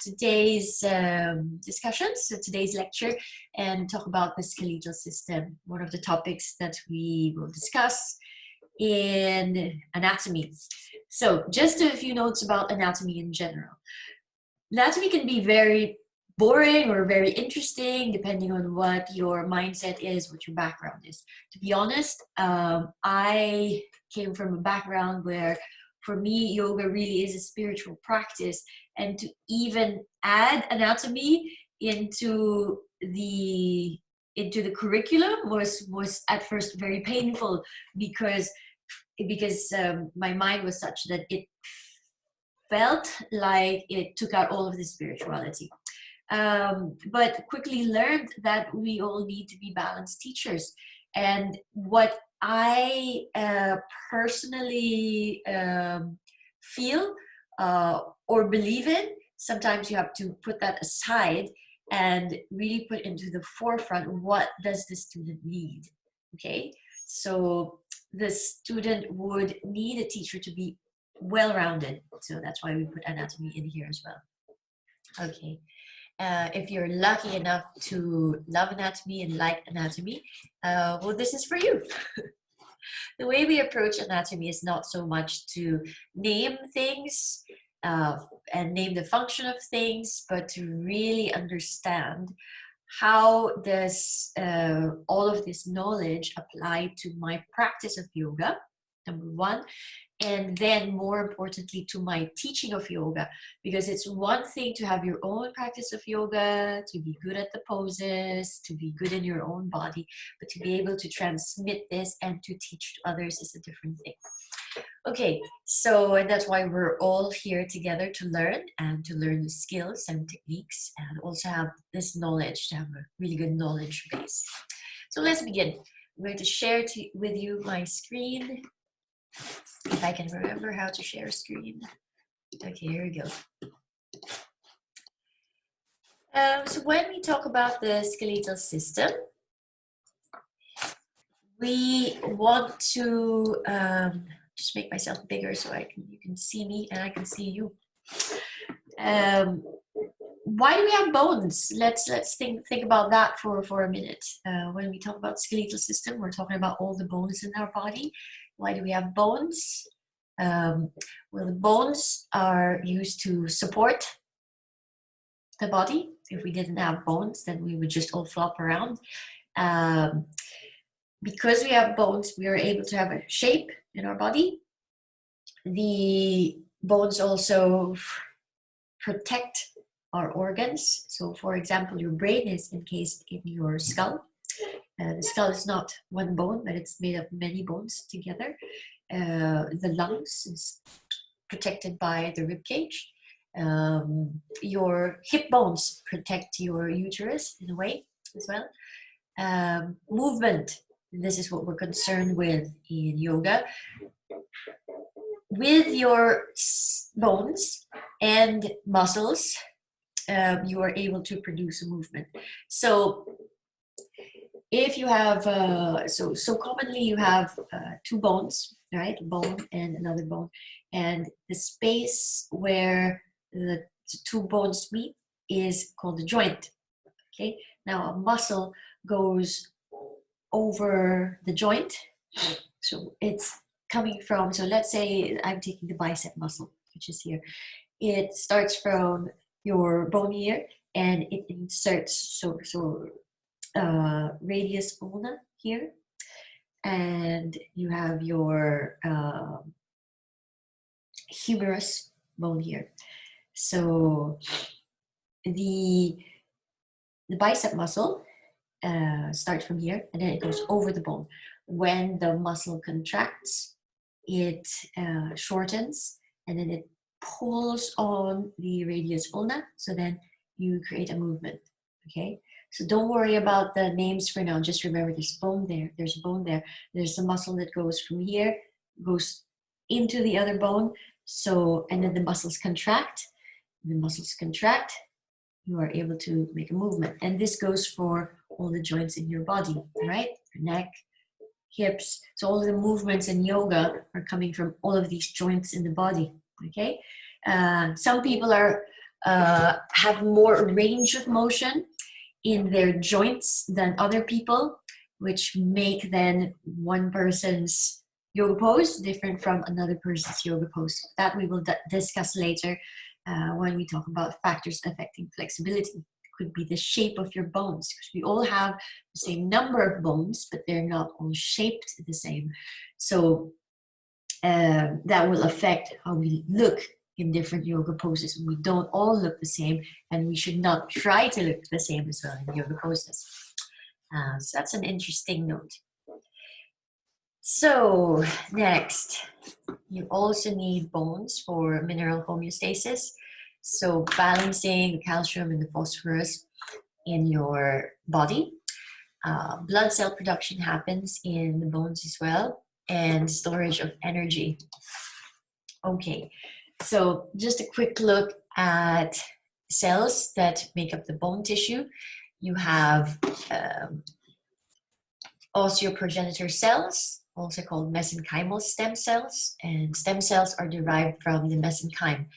today's discussions, so today's lecture, and talk about the skeletal system, one of the topics that we will discuss in anatomy. So just a few notes about anatomy in general. Anatomy can be very boring or very interesting depending on what your mindset is, what your background is. To be honest, I came from a background where for me yoga really is a spiritual practice, and to even add anatomy into the curriculum was at first very painful because my mind was such that it felt like it took out all of the spirituality. But quickly learned that we all need to be balanced teachers. And what I personally feel or believe in, sometimes you have to put that aside and really put into the forefront, what does the student need? Okay, so the student would need a teacher to be well-rounded, so that's why we put anatomy in here as well. Okay, if you're lucky enough to love anatomy and like anatomy, well, this is for you. The way we approach anatomy is not so much to name things and name the function of things, but to really understand how does all of this knowledge apply to my practice of yoga, number one, and then more importantly to my teaching of yoga, because it's one thing to have your own practice of yoga, to be good at the poses, to be good in your own body, but to be able to transmit this and to teach to others is a different thing. Okay, so and that's why we're all here together to learn and to learn the skills and techniques and also have this knowledge, to have a really good knowledge base. So let's begin. I'm going to share with you my screen. If I can remember how to share a screen. Okay, here we go. So when we talk about the skeletal system, we want to just make myself bigger so you can see me and I can see you. Why do we have bones? Let's think about that for a minute. When we talk about skeletal system, we're talking about all the bones in our body. Why do we have bones? Well, the bones are used to support the body. If we didn't have bones, then we would just all flop around. Because we have bones, we are able to have a shape in our body. The bones also protect our organs. So, for example, your brain is encased in your skull. The skull is not one bone, but it's made of many bones together. The lungs is protected by the rib cage. Your hip bones protect your uterus in a way as well. Movement, this is what we're concerned with in yoga. With your bones and muscles, you are able to produce a movement. So if you have, so commonly you have two bones, right? A bone and another bone. And the space where the two bones meet is called the joint. Okay. Now a muscle goes over the joint. So it's coming from, so let's say I'm taking the bicep muscle, which is here. It starts from your bone here and it inserts, radius ulna here, and you have your humerus bone here. So the bicep muscle starts from here and then it goes over the bone. When the muscle contracts, it shortens and then it pulls on the radius ulna, so then you create a movement. Okay, so don't worry about the names for now. Just remember there's bone there, there's a bone there, there's a muscle that goes from here, goes into the other bone. So, and then the muscles contract. The muscles contract, you are able to make a movement. And this goes for all the joints in your body, right? Your neck, hips. So all the movements in yoga are coming from all of these joints in the body, okay? Some people are have more range of motion in their joints than other people, which make then one person's yoga pose different from another person's yoga pose. That we will discuss later when we talk about factors affecting flexibility. It could be the shape of your bones, because we all have the same number of bones, but they're not all shaped the same. So that will affect how we look in different yoga poses. We don't all look the same, and we should not try to look the same as well in yoga poses. So that's an interesting note. So next, you also need bones for mineral homeostasis. So balancing the calcium and the phosphorus in your body. Blood cell production happens in the bones as well, and storage of energy. Okay, so just a quick look at cells that make up the bone tissue. You have osteoprogenitor cells, also called mesenchymal stem cells, and stem cells are derived from the mesenchyme.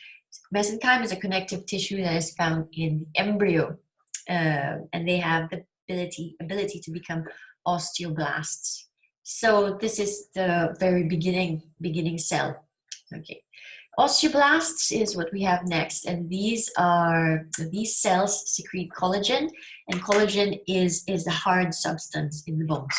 Mesenchyme is a connective tissue that is found in the embryo, and they have the ability to become osteoblasts. So this is the very beginning cell. Okay, osteoblasts is what we have next, and these cells secrete collagen, and collagen is the hard substance in the bones.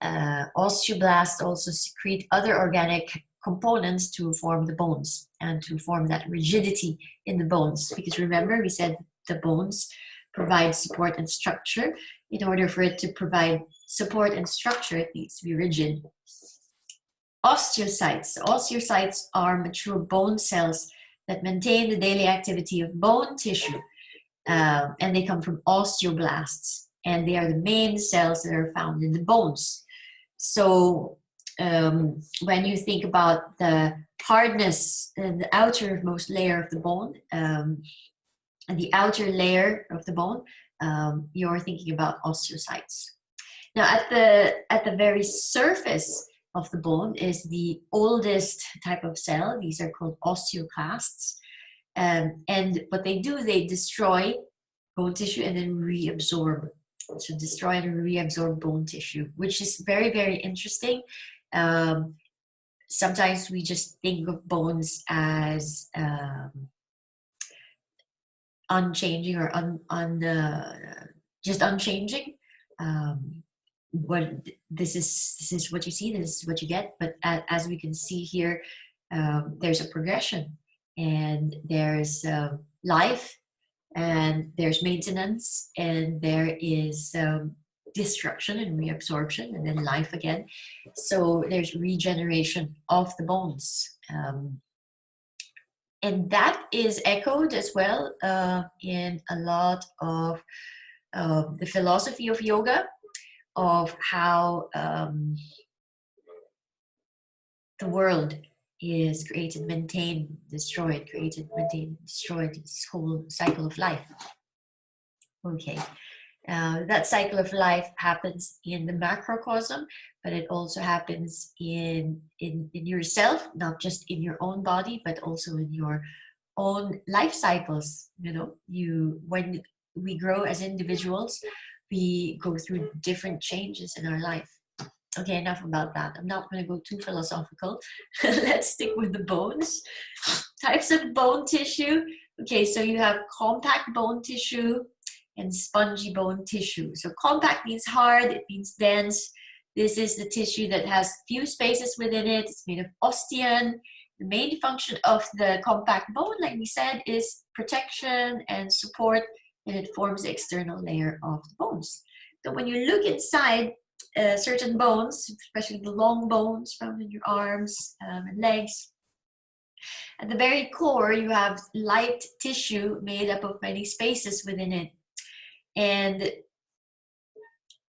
Osteoblasts also secrete other organic components to form the bones and to form that rigidity in the bones, because remember we said the bones provide support and structure. In order for it to provide support and structure, it needs to be rigid. Osteocytes are mature bone cells that maintain the daily activity of bone tissue, and they come from osteoblasts, and they are the main cells that are found in the bones. So when you think about the hardness and the outermost layer of the bone, and the outer layer of the bone, you're thinking about osteocytes. Now at the very surface of the bone is the oldest type of cell. These are called osteoclasts. And what they do, they destroy bone tissue and then reabsorb. So destroy and reabsorb bone tissue, which is very, very interesting. Sometimes we just think of bones as unchanging or just unchanging. What this is what you see, this is what you get. But as we can see here, there's a progression, and there's life, and there's maintenance, and there is destruction and reabsorption, and then life again. So there's regeneration of the bones, and that is echoed as well in a lot of the philosophy of yoga, of how the world is created, maintained, destroyed, created, maintained, destroyed, this whole cycle of life. Okay, that cycle of life happens in the macrocosm, but it also happens in yourself, not just in your own body, but also in your own life cycles. You know, when we grow as individuals, we go through different changes in our life. Okay, enough about that. I'm not going to go too philosophical. Let's stick with the bones. Types of bone tissue. Okay, so you have compact bone tissue and spongy bone tissue. So compact means hard, it means dense. This is the tissue that has few spaces within it. It's made of osteon. The main function of the compact bone, like we said, is protection and support, and it forms the external layer of the bones. So when you look inside certain bones, especially the long bones found in your arms and legs, at the very core you have light tissue made up of many spaces within it, and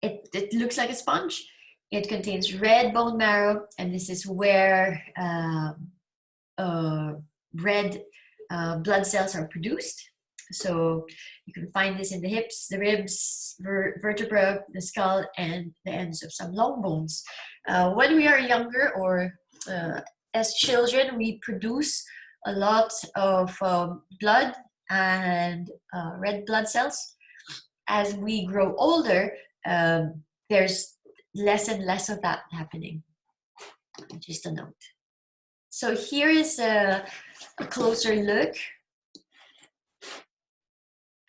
it looks like a sponge. It contains red bone marrow, and this is where red blood cells are produced. So you can find this in the hips, the ribs, vertebra, the skull, and the ends of some long bones. When we are younger, or as children, we produce a lot of blood and red blood cells. As we grow older, there's less and less of that happening. Just a note. So here is a closer look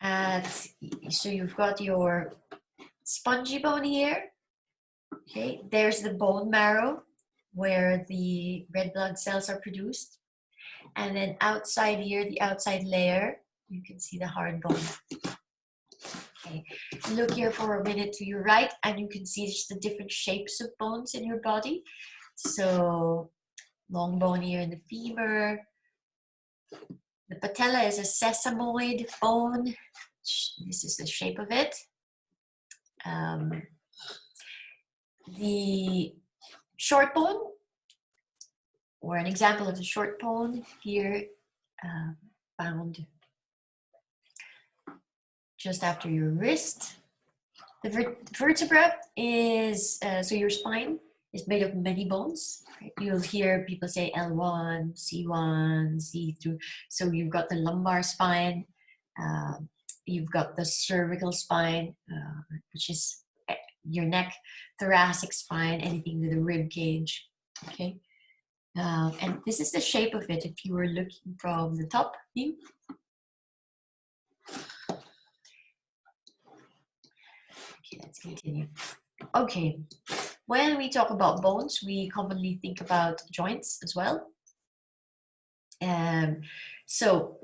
at, so you've got your spongy bone here. Okay, there's the bone marrow where the red blood cells are produced. And then outside here, the outside layer, you can see the hard bone. Okay, look here for a minute to your right and you can see just the different shapes of bones in your body. So long bone here in the femur. The patella is a sesamoid bone. This is the shape of it. The short bone, or an example of the short bone here, found just after your wrist. The vertebra is, so your spine is made of many bones. Right? You'll hear people say L1, C1, C2. So you've got the lumbar spine, you've got the cervical spine, which is your neck, thoracic spine, anything with a rib cage. Okay, and this is the shape of it if you were looking from the top view. Okay, let's continue. Okay, when we talk about bones, we commonly think about joints as well. So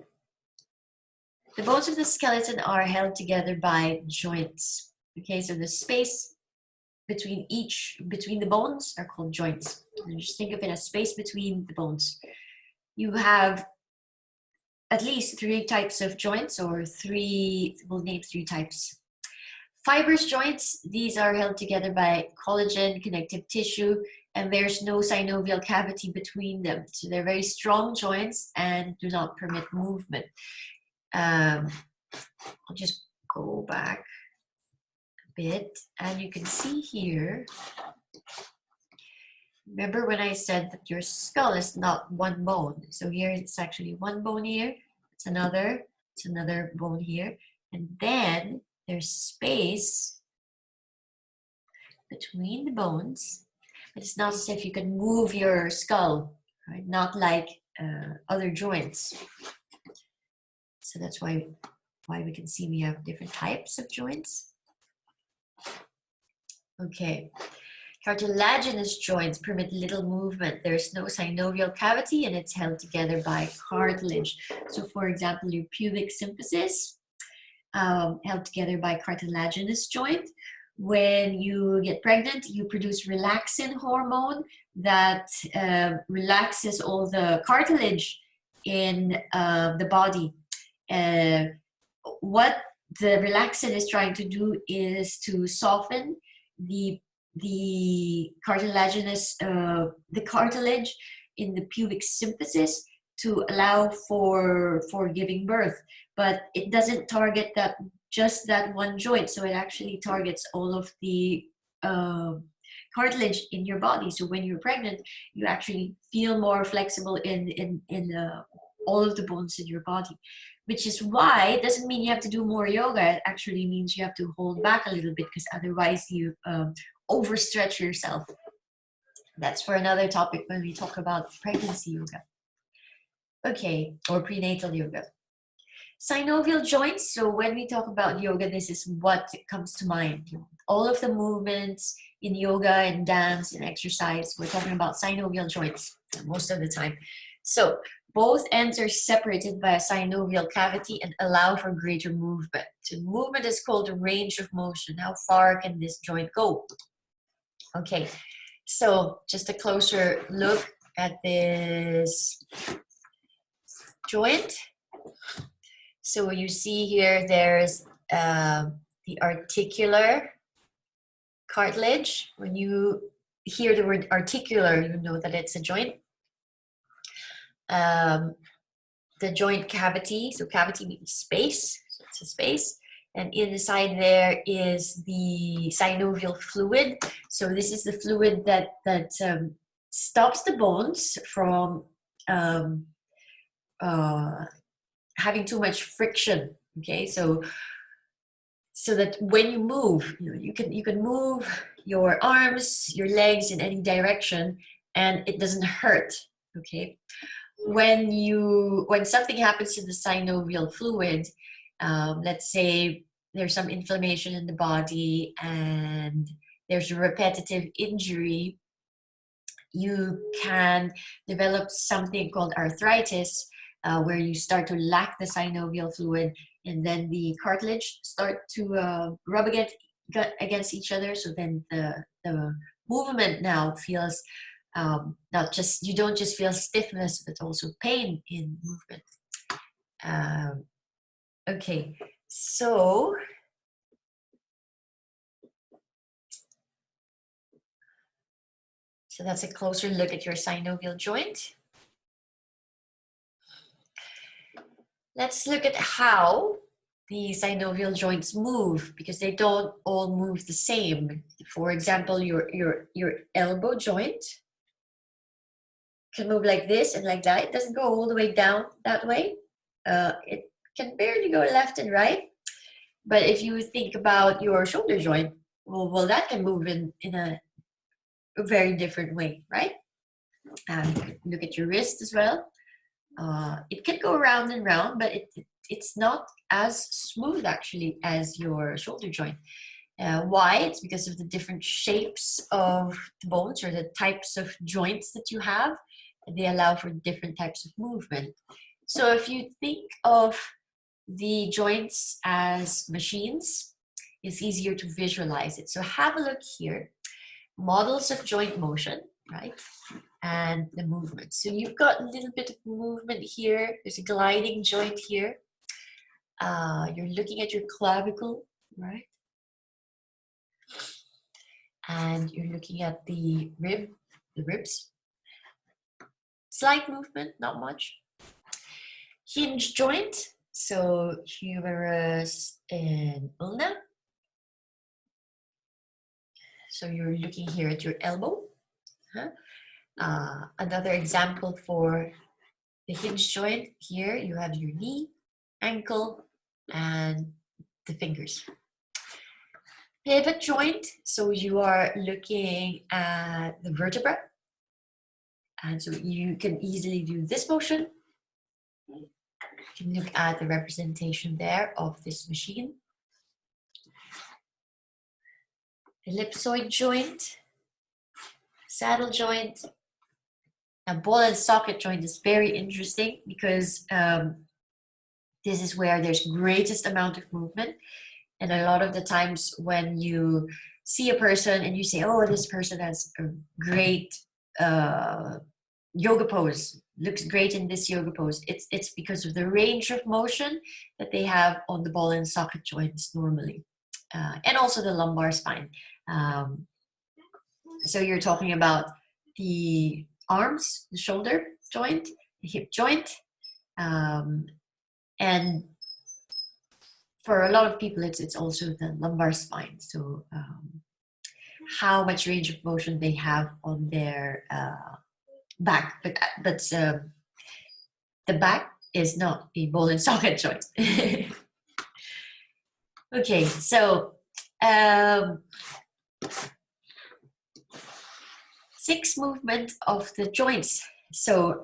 the bones of the skeleton are held together by joints. Okay, so the space between the bones are called joints. And just think of it as space between the bones. You have at least 3 types of joints, or we'll name 3 types. Fibrous joints, these are held together by collagen, connective tissue, and there's no synovial cavity between them. So they're very strong joints and do not permit movement. I'll just go back a bit, and you can see here, remember when I said that your skull is not one bone? So here it's actually one bone here, it's another bone here, and then there's space between the bones. It's not as if you can move your skull, right? Not like other joints. So that's why we can see we have different types of joints. Okay. Cartilaginous joints permit little movement. There's no synovial cavity and it's held together by cartilage. So for example, your pubic symphysis, held together by cartilaginous joint. When you get pregnant, you produce relaxin hormone that relaxes all the cartilage in the body. What the relaxin is trying to do is to soften the cartilaginous, the cartilage in the pubic symphysis to allow for giving birth, but it doesn't target just that one joint. So it actually targets all of the cartilage in your body. So when you're pregnant, you actually feel more flexible in all of the bones in your body, which is why it doesn't mean you have to do more yoga. It actually means you have to hold back a little bit, because otherwise you overstretch yourself. That's for another topic when we talk about pregnancy yoga. Okay, or prenatal yoga. Synovial joints. So when we talk about yoga, this is what comes to mind. All of the movements in yoga and dance and exercise, we're talking about synovial joints most of the time. So both ends are separated by a synovial cavity and allow for greater movement. So movement is called a range of motion. How far can this joint go? Okay, so just a closer look at this joint. So you see here, there's the articular cartilage. When you hear the word articular, you know that it's a joint. The joint cavity, so cavity means space, so it's a space. And inside there is the synovial fluid. So this is the fluid that stops the bones from having too much friction. Okay, so that when you move, you can move your arms, your legs in any direction, and it doesn't hurt. Okay, when something happens to the synovial fluid, let's say there's some inflammation in the body and there's a repetitive injury, you can develop something called arthritis, where you start to lack the synovial fluid, and then the cartilage start to rub against each other. So then the movement now feels, not just, you don't just feel stiffness, but also pain in movement. Okay, so that's a closer look at your synovial joint. Let's look at how the synovial joints move, because they don't all move the same. For example, your elbow joint can move like this and like that. It doesn't go all the way down that way. It can barely go left and right. But if you think about your shoulder joint, well, that can move in a very different way, right? Look at your wrist as well. It can go round and round, but it's not as smooth actually as your shoulder joint. Why? It's because of the different shapes of the bones, or the types of joints that you have. They allow for different types of movement. So if you think of the joints as machines, it's easier to visualize it. So have a look here. Models of joint motion, right? And the movement. So you've got a little bit of movement here. There's a gliding joint here. You're looking at your clavicle, right? And you're looking at the ribs. Slight movement, not much. Hinge joint, so humerus and ulna. So you're looking here at your elbow. Another example for the hinge joint, here you have your knee, ankle, and the fingers. Pivot joint, so you are looking at the vertebra. And so you can easily do this motion. You can look at the representation there of this machine. Ellipsoid joint, saddle joint. Now, ball and socket joint is very interesting because this is where there's greatest amount of movement. And a lot of the times when you see a person and you say, oh, this person has a great yoga pose, looks great in this yoga pose, it's because of the range of motion that they have on the ball and socket joints normally. And also the lumbar spine. So you're talking about the arms, the shoulder joint, the hip joint, and for a lot of people, it's also the lumbar spine. So how much range of motion they have on their back, but the back is not a ball and socket joint. Okay, so 6 movement of the joints. So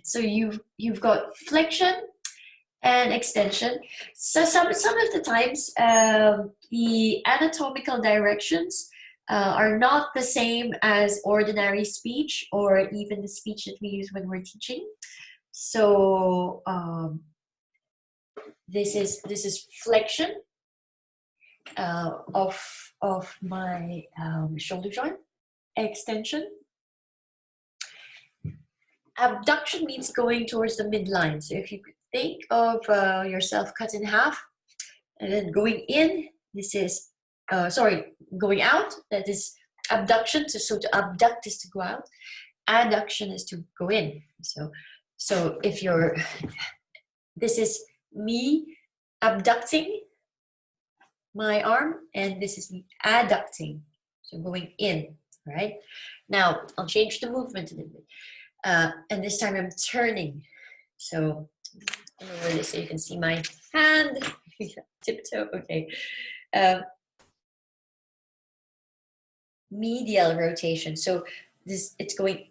so you've got flexion and extension. So some of the times the anatomical directions are not the same as ordinary speech, or even the speech that we use when we're teaching. So this is flexion of my shoulder joint. Extension. Abduction means going towards the midline. So if you think of yourself cut in half, and then going in, this is, going out, that is abduction. So to abduct is to go out. Adduction is to go in. So if you're, this is me abducting my arm, and this is me adducting, so going in, right? Now, I'll change the movement a little bit. And this time I'm turning. So I'm gonna really so you can see my hand. Tiptoe. Okay. Medial rotation. So this it's going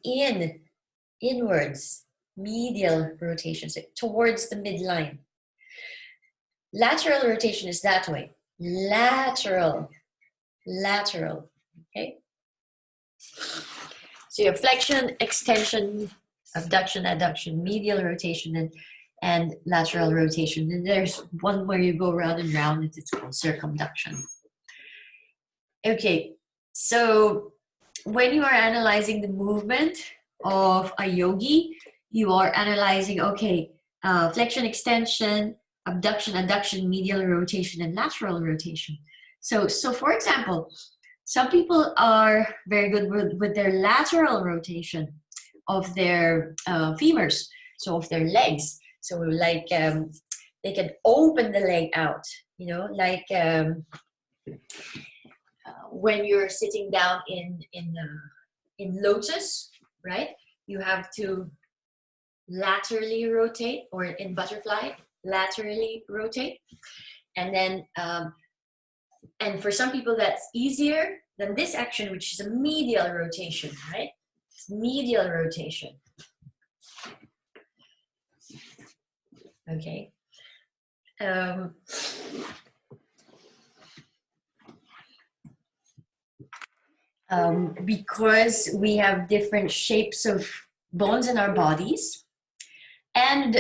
inwards. Medial rotation, so towards the midline. Lateral rotation is that way. Lateral. Okay. So you have flexion, extension, abduction, adduction, medial rotation, and lateral rotation. And there's one where you go round and round. It's called circumduction. Okay, so when you are analyzing the movement of a yogi, you are analyzing, okay, flexion, extension, abduction, adduction, medial rotation, and lateral rotation. So for example, some people are very good with their lateral rotation of their femurs, so of their legs. So like they can open the leg out, you know, like when you're sitting down in lotus, right? You have to laterally rotate, or in butterfly, laterally rotate, and then and for some people that's easier than this action, which is a medial rotation, right? It's medial rotation. Okay. Because we have different shapes of bones in our bodies, and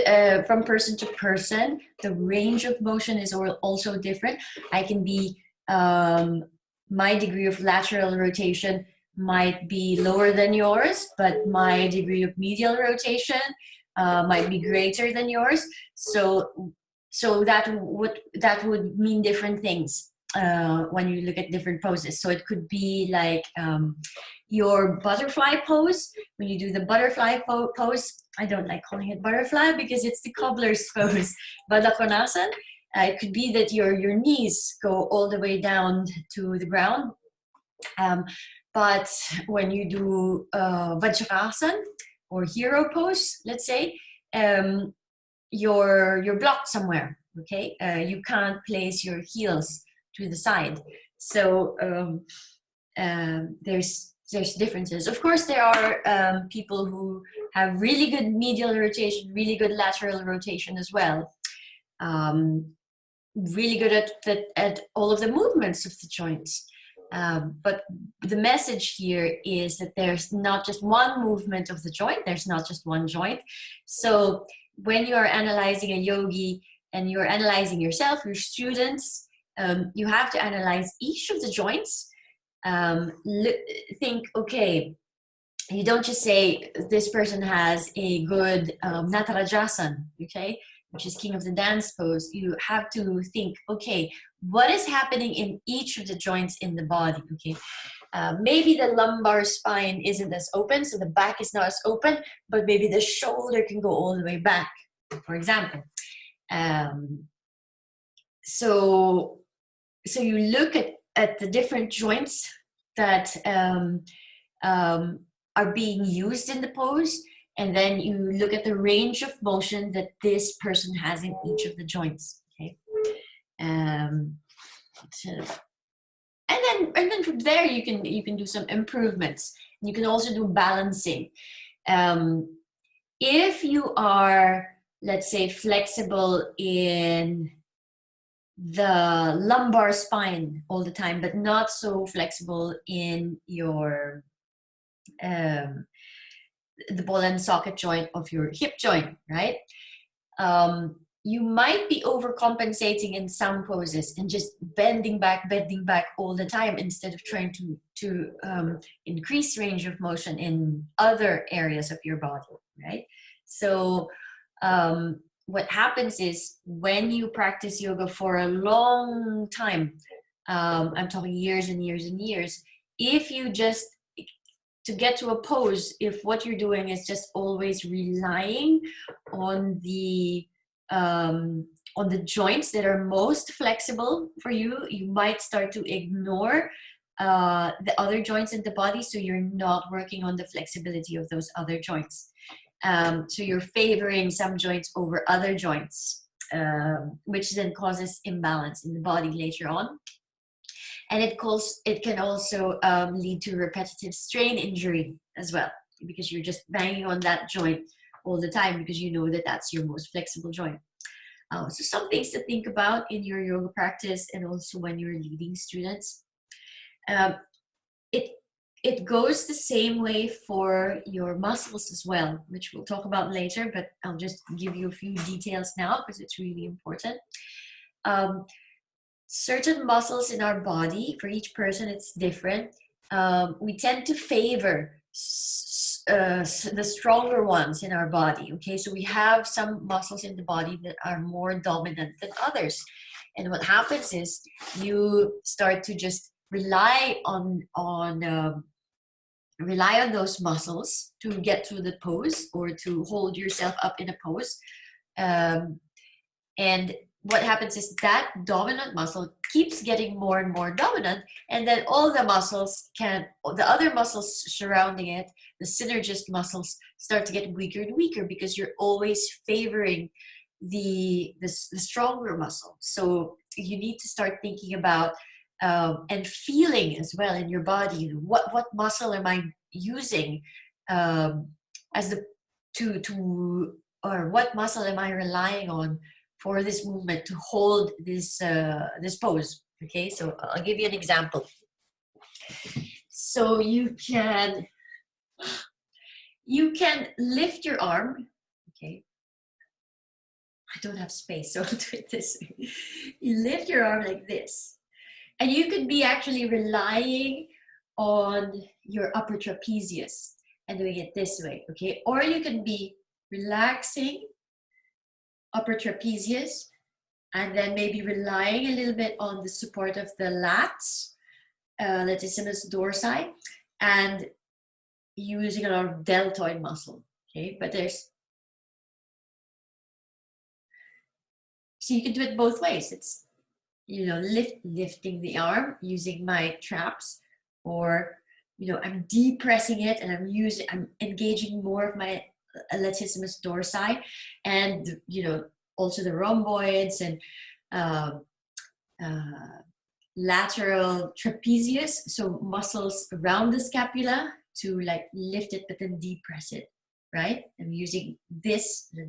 from person to person, the range of motion is also different. I can be, my degree of lateral rotation might be lower than yours, but my degree of medial rotation might be greater than yours. So that would mean different things when you look at different poses. So it could be like your butterfly pose. When you do the butterfly pose, I don't like calling it butterfly because it's the cobbler's pose. Balakonasana, it could be that your knees go all the way down to the ground. But when you do Vajrasana or hero pose, let's say, you're blocked somewhere. Okay, you can't place your heels to the side. So there's differences. Of course, there are people who have really good medial rotation, really good lateral rotation as well. Really good at all of the movements of the joints. But the message here is that there's not just one movement of the joint, there's not just one joint. So when you are analyzing a yogi and you're analyzing yourself, your students, you have to analyze each of the joints. Think, okay, you don't just say this person has a good Natarajasana, okay, which is king of the dance pose. You have to think, okay, what is happening in each of the joints in the body, okay? Maybe the lumbar spine isn't as open, so the back is not as open, but maybe the shoulder can go all the way back, for example. So you look at the different joints that are being used in the pose, and then you look at the range of motion that this person has in each of the joints. Okay, and then from there you can do some improvements. You can also do balancing. If you are, let's say, flexible in the lumbar spine all the time, but not so flexible in your the ball and socket joint of your hip joint, right? You might be overcompensating in some poses and just bending back all the time instead of trying to increase range of motion in other areas of your body, right? So what happens is when you practice yoga for a long time, I'm talking years and years and years, if you just, to get to a pose, if what you're doing is just always relying on the joints that are most flexible for you, you might start to ignore the other joints in the body, so you're not working on the flexibility of those other joints. So you're favoring some joints over other joints, which then causes imbalance in the body later on. And it can also lead to repetitive strain injury as well, because you're just banging on that joint all the time because you know that that's your most flexible joint. So some things to think about in your yoga practice and also when you're leading students. Um, it goes the same way for your muscles as well, which we'll talk about later, but I'll just give you a few details now because it's really important. Certain muscles in our body, for each person it's different. We tend to favor the stronger ones in our body. Okay, so we have some muscles in the body that are more dominant than others, and what happens is you start to just rely on those muscles to get to the pose or to hold yourself up in a pose. And what happens is that dominant muscle keeps getting more and more dominant, and then all the other muscles surrounding it, the synergist muscles, start to get weaker and weaker because you're always favoring the stronger muscle. So you need to start thinking about and feeling as well in your body. What muscle am I using as the or what muscle am I relying on for this movement to hold this pose? Okay, so I'll give you an example. So you can lift your arm. Okay, I don't have space, so I'll do it this way. You lift your arm like this, and you could be actually relying on your upper trapezius and doing it this way. Okay, or you can be relaxing upper trapezius and then maybe relying a little bit on the support of the lats, latissimus dorsi, and using a lot of deltoid muscle. Okay, but so you can do it both ways. It's, lifting the arm using my traps, or I'm depressing it and I'm engaging more of my latissimus dorsi, and also the rhomboids and lateral trapezius, so muscles around the scapula to like lift it but then depress it, right? I'm using the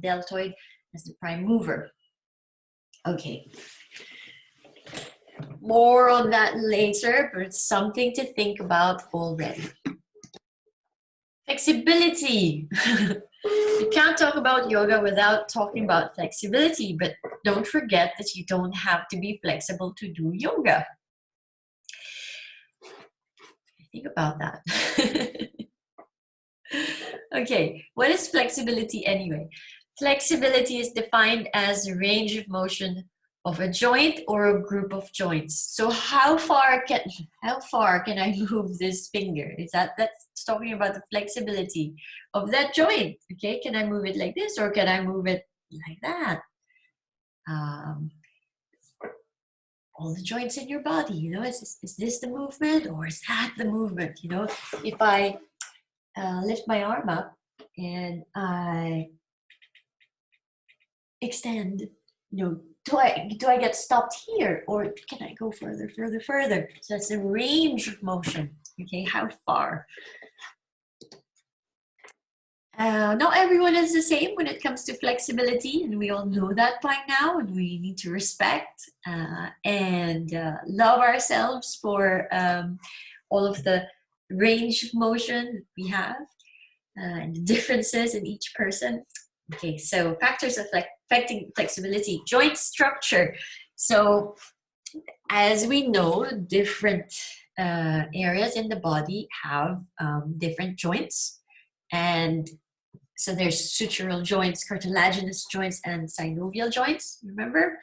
deltoid, as the prime mover. Okay, more on that later, but it's something to think about already. Flexibility. You can't talk about yoga without talking about flexibility, but don't forget that you don't have to be flexible to do yoga. Think about that. Okay, what is flexibility anyway? Flexibility is defined as the range of motion of a joint or a group of joints. So how far can I move this finger? That's talking about the flexibility of that joint. Okay, can I move it like this or can I move it like that? All the joints in your body, is this the movement or is that the movement? If I lift my arm up and I extend, do I get stopped here or can I go further? So that's the range of motion. Okay, how far? Not everyone is the same when it comes to flexibility, and we all know that by now, and we need to respect and love ourselves for all of the range of motion that we have and the differences in each person. Okay, so factors affecting flexibility. Joint structure. So as we know, different areas in the body have different joints, and so there's sutural joints, cartilaginous joints, and synovial joints. Remember?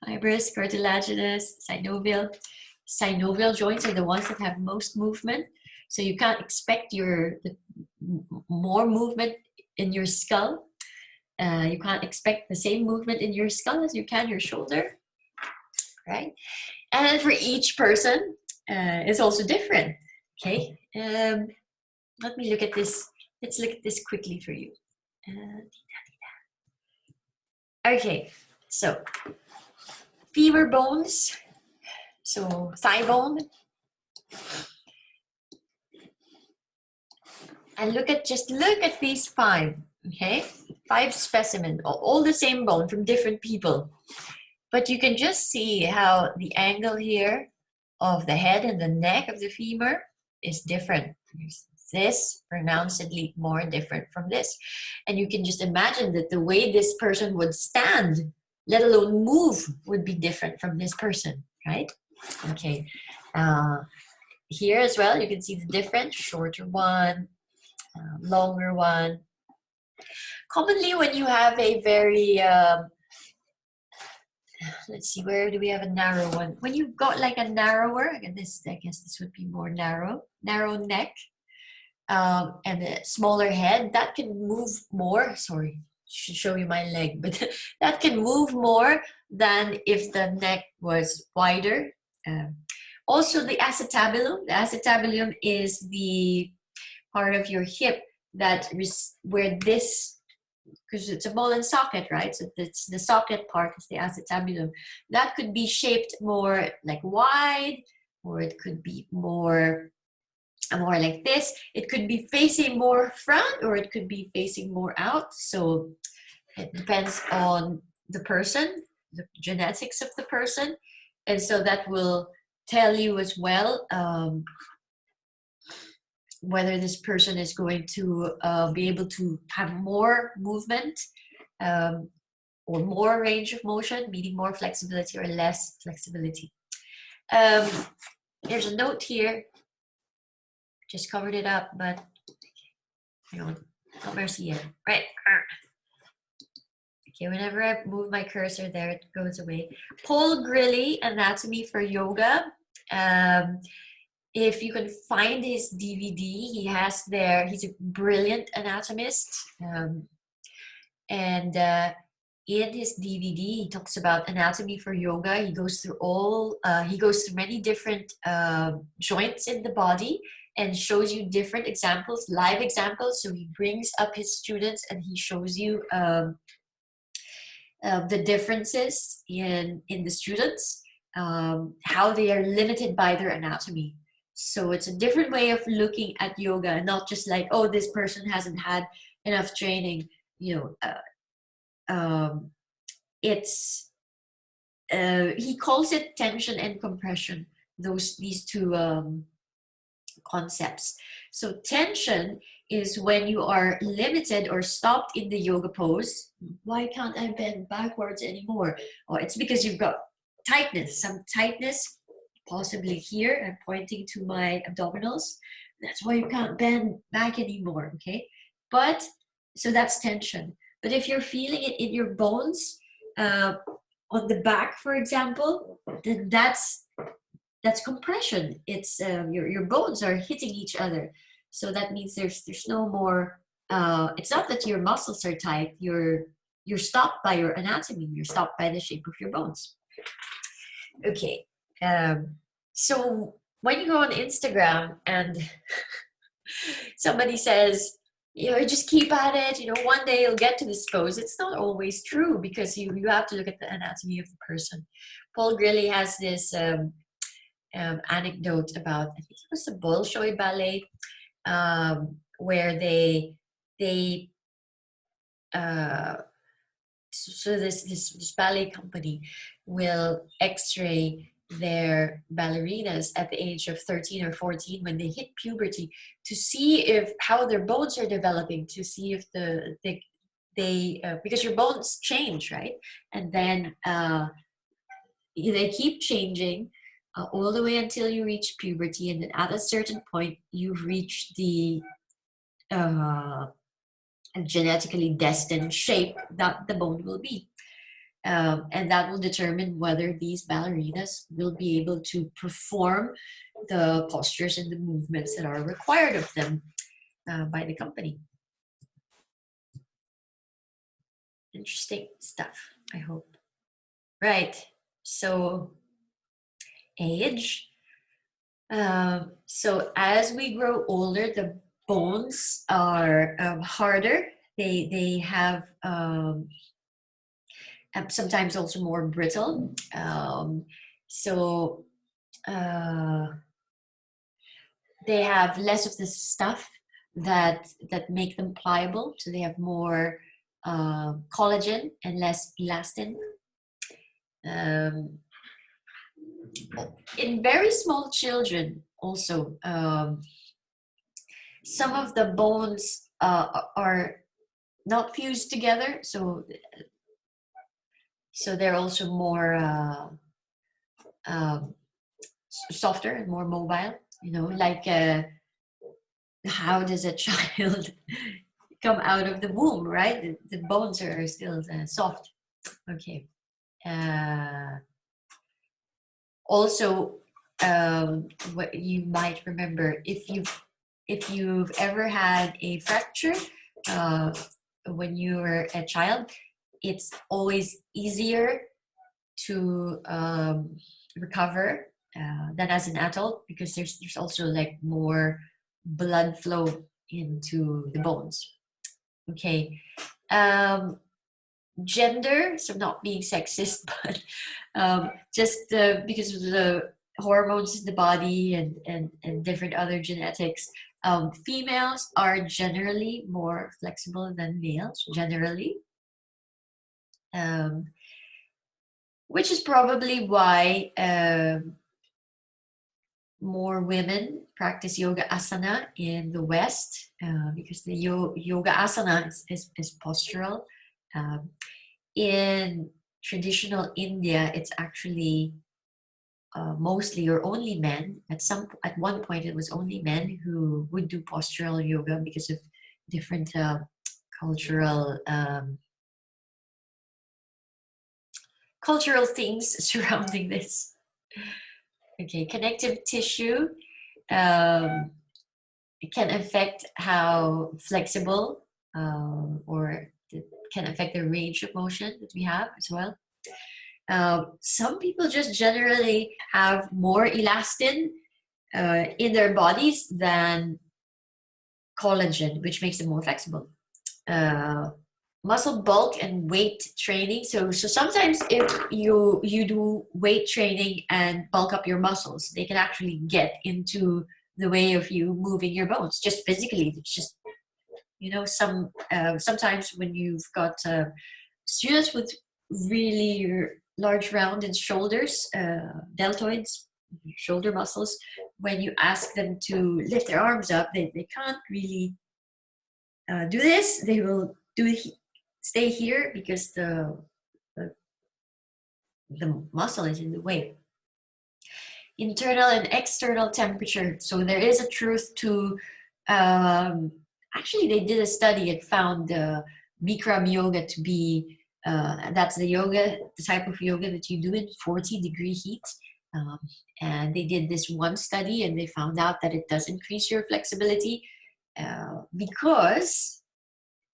Fibrous, cartilaginous, synovial. Synovial joints are the ones that have most movement. So you can't expect more movement in your skull. You can't expect the same movement in your skull as you can your shoulder, right? And for each person, it's also different. Okay. Let me look at this. Let's look at this quickly for you. Okay, so femur bones, so thigh bone, and just look at these 5. Okay, 5 specimens, all the same bone from different people, but you can just see how the angle here of the head and the neck of the femur is different. This pronouncedly more different from this, and you can just imagine that the way this person would stand, let alone move, would be different from this person, right? Okay, here as well you can see the difference, shorter one, longer one. Commonly when you have a very let's see, where do we have a narrow one? When you've got like a narrower, I guess this would be more narrow neck, and a smaller head, that can move more. Sorry, should show you my leg, but that can move more than if the neck was wider. Also the acetabulum. The acetabulum is the part of your hip that where this, because it's a ball and socket, right? So it's the socket part is the acetabulum. That could be shaped more like wide, or it could be more like this. It could be facing more front, or it could be facing more out. So it depends on the person, the genetics of the person. And so that will tell you as well whether this person is going to be able to have more movement or more range of motion, meaning more flexibility or less flexibility. There's a note here, just covered it up, but hang on, not mercy yet. Right. Okay, whenever I move my cursor there, it goes away. Paul Grilly, Anatomy for Yoga. If you can find his DVD, he has there, he's a brilliant anatomist. And in his DVD, he talks about anatomy for yoga. He goes through many different joints in the body and shows you different examples, live examples. So he brings up his students and he shows you the differences in the students, how they are limited by their anatomy. So it's a different way of looking at yoga, and not just like, oh, this person hasn't had enough training. You know, he calls it tension and compression. These two concepts. So tension is when you are limited or stopped in the yoga pose. Why can't I bend backwards anymore? Oh, it's because you've got tightness, some tightness, possibly here. I'm pointing to my abdominals. That's why you can't bend back anymore, okay? But, so that's tension. But if you're feeling it in your bones, on the back, for example, then that's compression. It's your bones are hitting each other, so that means there's no more. It's not that your muscles are tight. You're stopped by your anatomy. You're stopped by the shape of your bones. Okay, so when you go on Instagram and somebody says, you know, just keep at it, you know, one day you'll get to this pose. It's not always true, because you have to look at the anatomy of the person. Paul Grilly has this anecdote about, I think it was the Bolshoi Ballet, where so this ballet company will x-ray their ballerinas at the age of 13 or 14 when they hit puberty, to see how their bones are developing, to see if because your bones change, right? And then they keep changing all the way until you reach puberty, and then at a certain point you've reached the genetically destined shape that the bone will be. And that will determine whether these ballerinas will be able to perform the postures and the movements that are required of them by the company. Interesting stuff, I hope. Right, so age. So as we grow older, bones are harder. They have sometimes also more brittle. So uh, they have less of the stuff that make them pliable. So they have more collagen and less elastin. Um, in very small children, also, some of the bones are not fused together, so they're also more um, softer and more mobile. You know, like how does a child come out of the womb, right? The bones are still soft. Okay. Also, what you might remember, if you've ever had a fracture when you were a child, it's always easier to recover than as an adult, because there's also like more blood flow into the bones. Okay. um, Gender, so not being sexist, but just because of the hormones in the body and different other genetics, females are generally more flexible than males, generally. um, which is probably why more women practice yoga asana in the West, because the yoga asana is postural. Um, in traditional India, it's actually mostly or only men. At one point, it was only men who would do postural yoga because of different cultural cultural things surrounding this. Okay, connective tissue um, can affect how flexible or it can affect the range of motion that we have as well. Some people just generally have more elastin in their bodies than collagen, which makes them more flexible. Uh, Muscle bulk and weight training. So sometimes if you do weight training and bulk up your muscles, they can actually get into the way of you moving your bones just physically. It's just, sometimes when you've got students with really large rounded shoulders, deltoids, shoulder muscles, when you ask them to lift their arms up, they can't really do this. They will stay here because the the muscle is in the way. Internal and external temperature. So there is a truth to. Actually, they did a study and found Bikram yoga to be. That's the type of yoga that you do in 40-degree heat. Um, and they did this one study and they found out that it does increase your flexibility because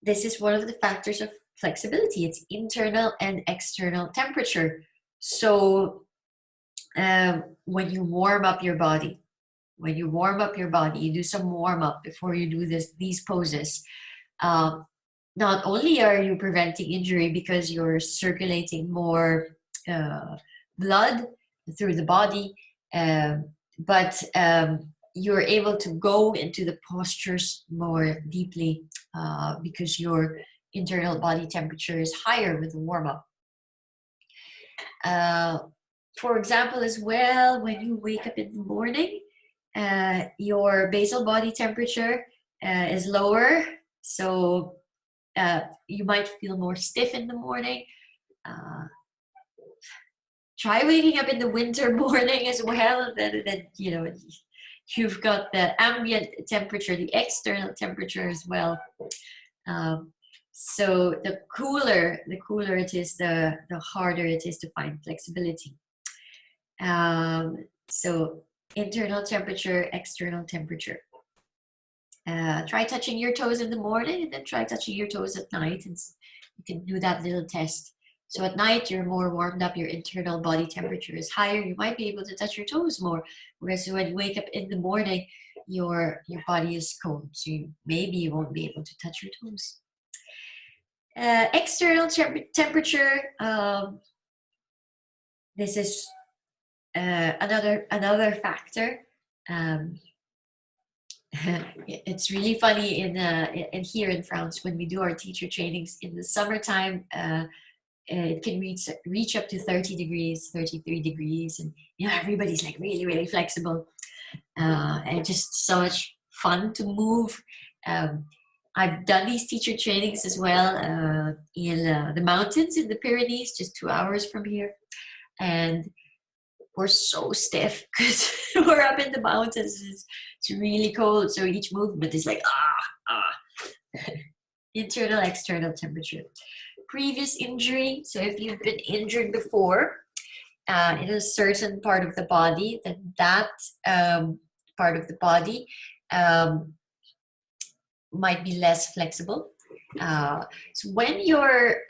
this is one of the factors of flexibility. It's internal and external temperature. So when you warm up your body, you do some warm up before you do these poses. Um, Not only are you preventing injury because you're circulating more blood through the body, but you're able to go into the postures more deeply because your internal body temperature is higher with the warm up. For example, as well, when you wake up in the morning, your basal body temperature is lower, so you might feel more stiff in the morning. Uh, Try waking up in the winter morning as well. Then you've got the ambient temperature, the external temperature as well. So the cooler it is, the harder it is to find flexibility. So internal temperature, external temperature. Try touching your toes in the morning and then try touching your toes at night, and you can do that little test So at night, you're more warmed up, your internal body temperature is higher, you might be able to touch your toes more. Whereas when you wake up in the morning, your body is cold, so maybe you won't be able to touch your toes. External temperature, this is another factor. It's really funny in here in France when we do our teacher trainings in the summertime. It can reach up to 30 degrees, 33 degrees, and everybody's like really flexible, and just so much fun to move. I've done these teacher trainings as well in the mountains in the Pyrenees, just 2 hours from here, and we're so stiff because we're up in the mountains. It's really cold, so each movement is like internal, external temperature. Previous injury, so if you've been injured before in a certain part of the body, then that part of the body might be less flexible. So when your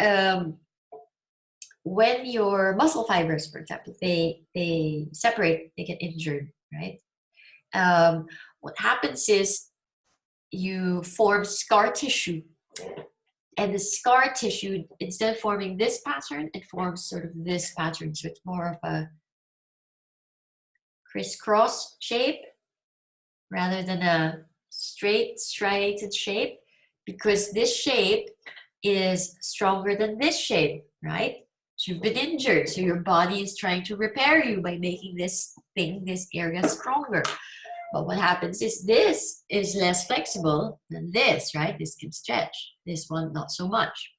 muscle fibers, for example, they separate, they get injured, right? What happens is you form scar tissue. And the scar tissue, instead of forming this pattern, it forms sort of this pattern. So it's more of a crisscross shape rather than a straight, striated shape, because this shape is stronger than this shape, right? So you've been injured, so your body is trying to repair you by making this area stronger. But what happens is this is less flexible than this, right? This can stretch. This one, not so much.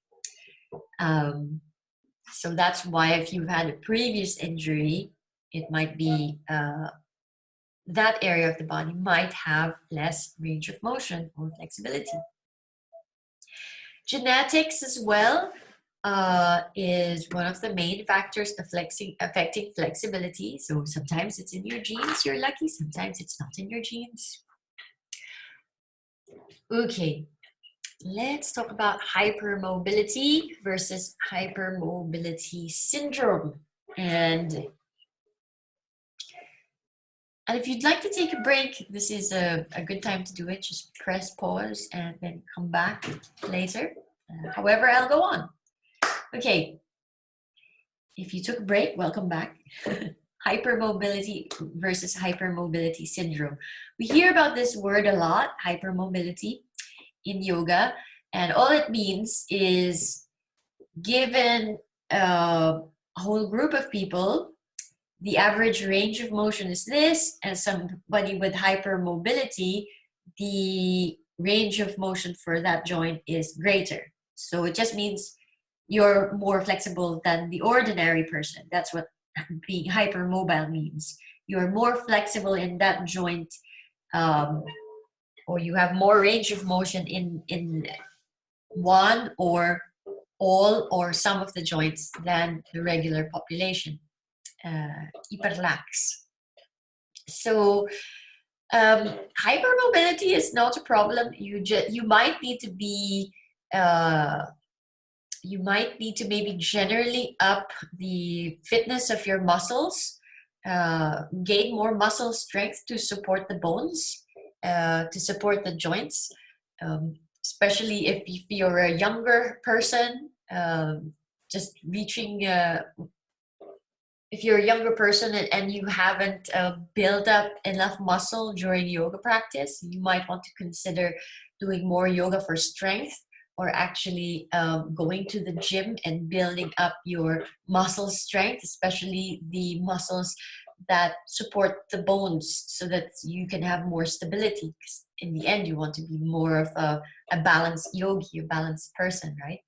So that's why if you've had a previous injury, it might be that area of the body might have less range of motion or flexibility. Genetics as well is one of the main factors affecting flexibility. So sometimes it's in your genes, you're lucky, sometimes it's not in your genes. Okay, let's talk about hypermobility versus hypermobility syndrome. And if you'd like to take a break, this is a good time to do it. Just press pause and then come back later. However, I'll go on. Okay, if you took a break, welcome back. Hypermobility versus hypermobility syndrome. We hear about this word a lot, hypermobility, in yoga, and all it means is given a whole group of people, the average range of motion is this, and somebody with hypermobility, the range of motion for that joint is greater. So it just means you're more flexible than the ordinary person. That's what being hypermobile means. You're more flexible in that joint, or you have more range of motion in one or all or some of the joints than the regular population. Hyperlax. So hypermobility is not a problem. You might need to be maybe generally up the fitness of your muscles, gain more muscle strength to support the bones, to support the joints, especially if you're a younger person, just reaching if you're a younger person and you haven't built up enough muscle during yoga practice, you might want to consider doing more yoga for strength, or actually going to the gym and building up your muscle strength, especially the muscles that support the bones, so that you can have more stability. 'Cause in the end, you want to be more of a balanced yogi, a balanced person, right?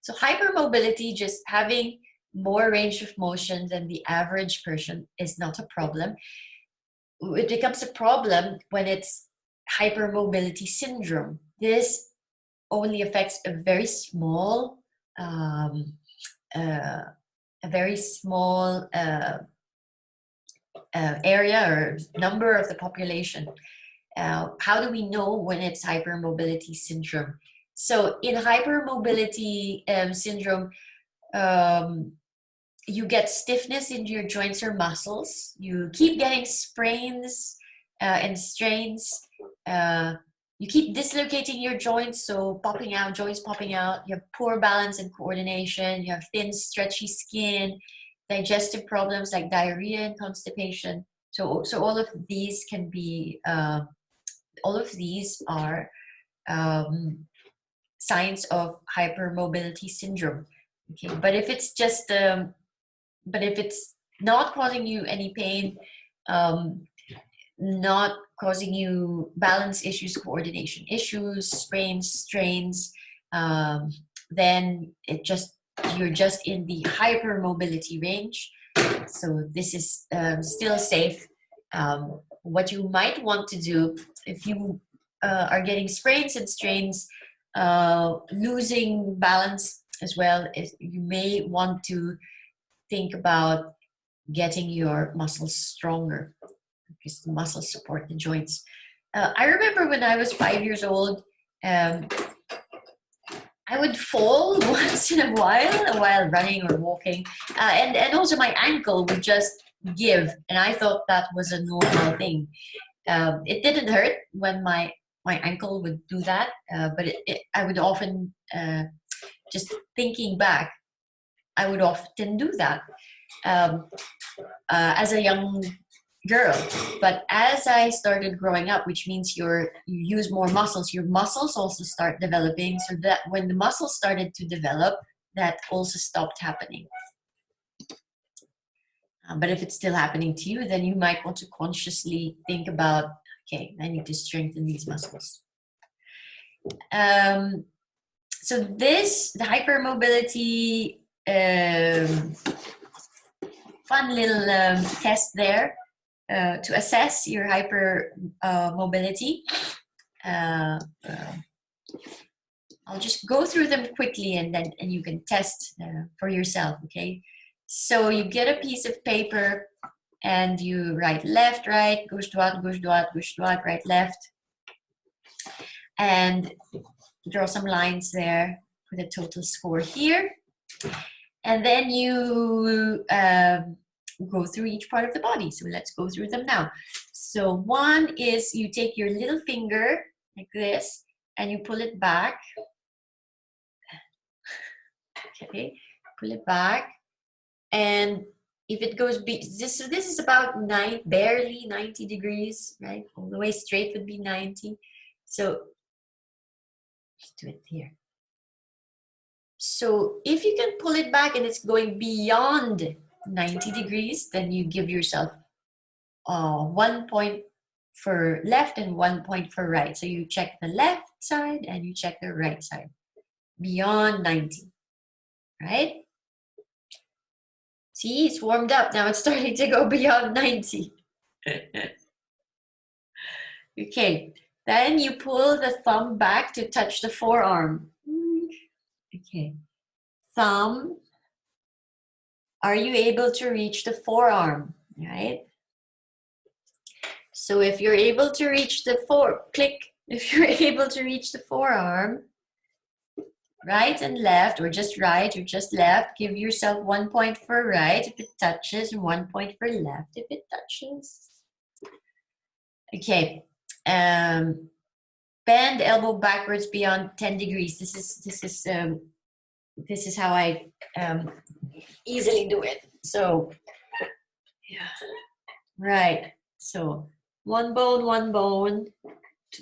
So hypermobility, just having more range of motion than the average person, is not a problem. It becomes a problem when it's hypermobility syndrome. This only affects a very small area or number of the population. How do we know when it's hypermobility syndrome? So in hypermobility syndrome, you get stiffness in your joints or muscles. You keep getting sprains and strains. You keep dislocating your joints, so popping out, joints popping out. You have poor balance and coordination. You have thin, stretchy skin, digestive problems like diarrhea and constipation. So all of these can be, all of these are signs of hypermobility syndrome. Okay, but if it's just, but if it's not causing you any pain, not causing you balance issues, coordination issues, sprains, strains, then you're just in the hypermobility range. So this is still safe. What you might want to do if you are getting sprains and strains, losing balance as well, is you may want to think about getting your muscles stronger, because the muscles support the joints. I remember when I was 5 years old, I would fall once in a while running or walking, and also my ankle would just give, and I thought that was a normal thing. It didn't hurt when my ankle would do that, but I would often, just thinking back, I would often do that as a young girl. But as I started growing up, which means you use more muscles, your muscles also start developing, so that when the muscles started to develop, that also stopped happening. But if it's still happening to you, then you might want to consciously think about, okay, I need to strengthen these muscles. So the hypermobility, fun little test there to assess your hypermobility. I'll just go through them quickly, and you can test for yourself. Okay, so you get a piece of paper and you write left, right, gauche droite, gauche droite, gauche droite, right, left, and draw some lines there. Put a total score here, and then you go through each part of the body. So let's go through them now. So one is you take your little finger like this and you pull it back. Okay, pull it back, and if it goes this is about barely 90 degrees, right? All the way straight would be 90. So let's do it here. So if you can pull it back and it's going beyond 90 degrees, then you give yourself 1 point for left and 1 point for right. So you check the left side and you check the right side. Beyond 90, right? See, it's warmed up. Now it's starting to go beyond 90. Okay, then you pull the thumb back to touch the forearm. Okay, thumb. Are you able to reach the forearm, right? So if you're able to reach if you're able to reach the forearm, right and left, or just right or just left, give yourself 1 point for right if it touches, and 1 point for left if it touches. Okay, bend elbow backwards beyond 10 degrees. This is how I easily do it. So, yeah, right. So one bone,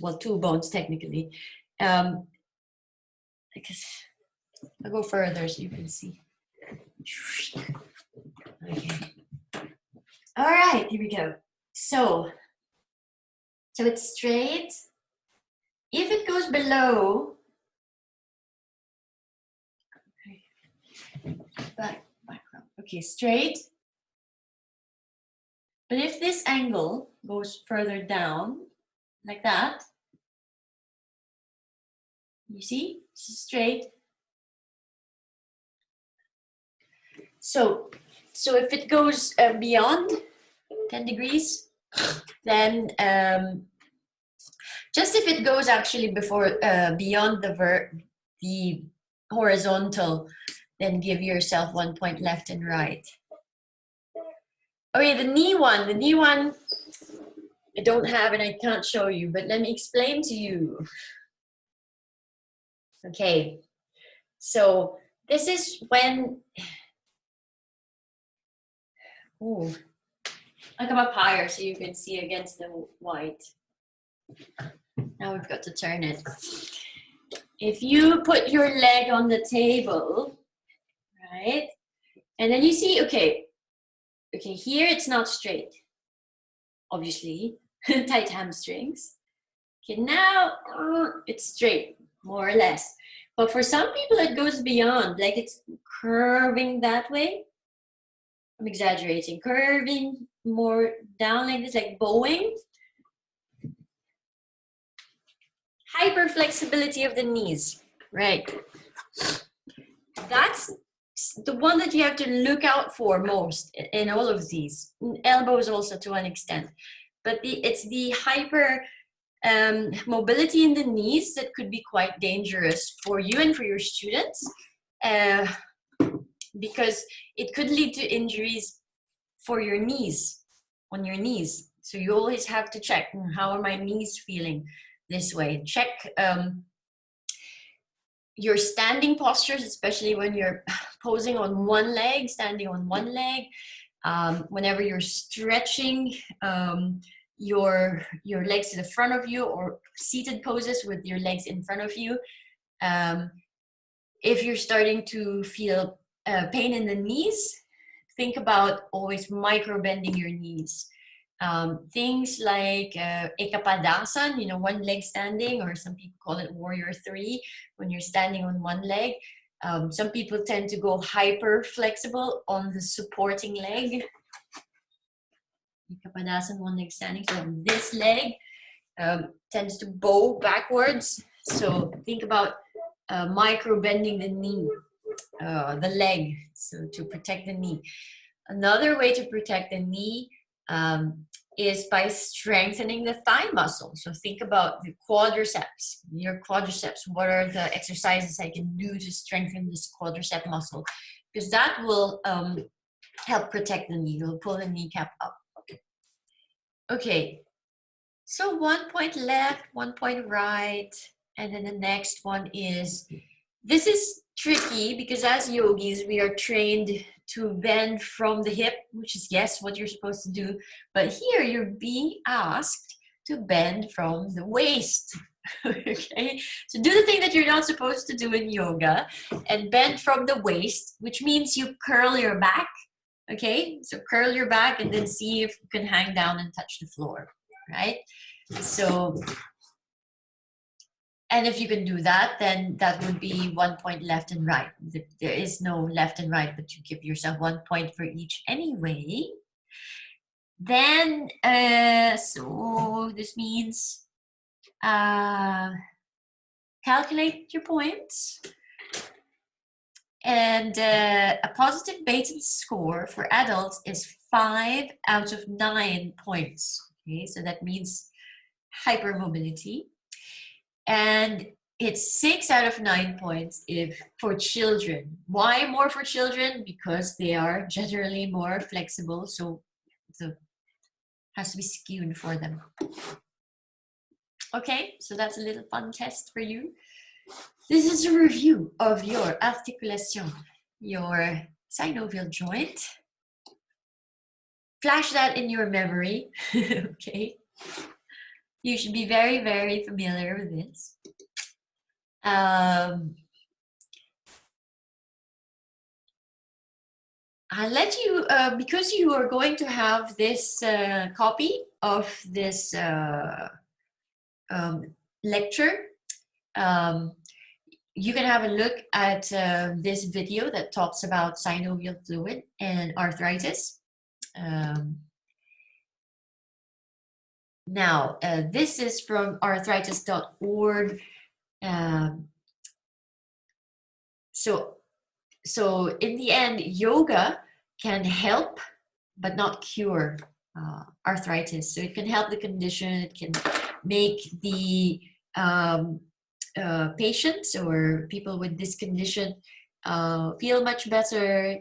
well, 2 bones technically. Because I'll go further so you can see. Okay. All right, here we go. So it's straight. If it goes below, back. Okay, straight. But if this angle goes further down, like that, you see, this is straight. So if it goes beyond 10 degrees, then just if it goes actually beyond the horizontal then give yourself 1 point left and right. Okay, the knee one I don't have and I can't show you, but let me explain to you. Okay, so this is when, ooh, I'll come up higher so you can see against the white. Now we've got to turn it. If you put your leg on the table, right, and then you see, okay, here it's not straight, obviously, tight hamstrings. Okay, now it's straight, more or less. But for some people it goes beyond, like it's curving that way. I'm exaggerating, curving more down like this, like bowing. Hyperflexibility of the knees, right? That's the one that you have to look out for most in all of these. Elbows also to an extent. But it's the hyper mobility in the knees that could be quite dangerous for you and for your students, because it could lead to injuries for your knees, on your knees. So you always have to check, how are my knees feeling this way? Check your standing postures, especially when you're posing on one leg, standing on one leg. Whenever you're stretching your legs to the front of you, or seated poses with your legs in front of you. If you're starting to feel pain in the knees, think about always micro bending your knees. Things like Ekapadasana, one leg standing, or some people call it Warrior 3, when you're standing on one leg. Some people tend to go hyper flexible on the supporting leg. Ekapadasana, one leg standing, so this leg tends to bow backwards. So think about micro bending the knee, the leg, so to protect the knee. Another way to protect the knee is by strengthening the thigh muscle. So think about the quadriceps, your quadriceps. What are the exercises I can do to strengthen this quadricep muscle? Because that will help protect the knee. It'll pull the kneecap up. Okay, so 1 point left, 1 point right. And then the next one is, this is tricky because as yogis, we are trained to bend from the hip, which is, yes, what you're supposed to do. But here you're being asked to bend from the waist. Okay, so do the thing that you're not supposed to do in yoga and bend from the waist, which means you curl your back. Okay, so curl your back and then see if you can hang down and touch the floor, right? So, and if you can do that, then that would be 1 point left and right. There is no left and right, but you give yourself 1 point for each anyway. Then, so this means calculate your points. And a positive Baton score for adults is 5 out of 9 points. Okay, so that means hypermobility. And it's 6 out of 9 points if for children. Why more for children? Because they are generally more flexible, so it has to be skewed for them. Okay, so that's a little fun test for you. This is a review of your articulation, your synovial joint. Flash that in your memory, okay? You should be very, very familiar with this. I'll let you, because you are going to have this copy of this lecture, you can have a look at this video that talks about synovial fluid and arthritis. Now, this is from arthritis.org. So in the end, yoga can help, but not cure arthritis. So it can help the condition. It can make the patients or people with this condition feel much better,